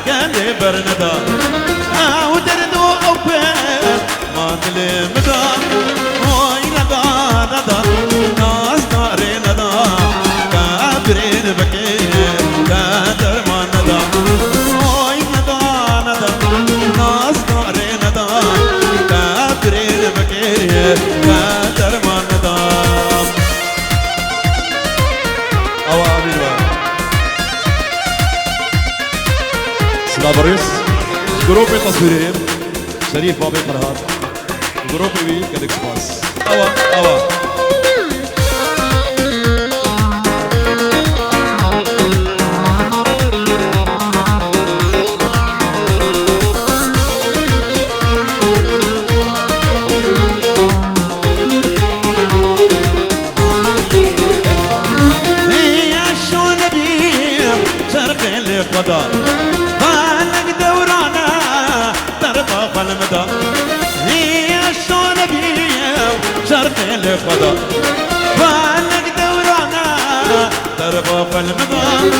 قلبي برندا ودردو أوبر ما تلي مدا وي ندا ندا ناس ناري ندا كابرين بكير كادر ما ندا وي ندا ندا ناس ناري ندا كابرين بكير كادر ما ندا بريس جروبي تصويرين شريف بابي فرهاد جروبي بي كدك باس أوا هي شو نبي شرق القدر المدى هي شلون بيه شرق الفضاء فانك دورانا تربى في المدى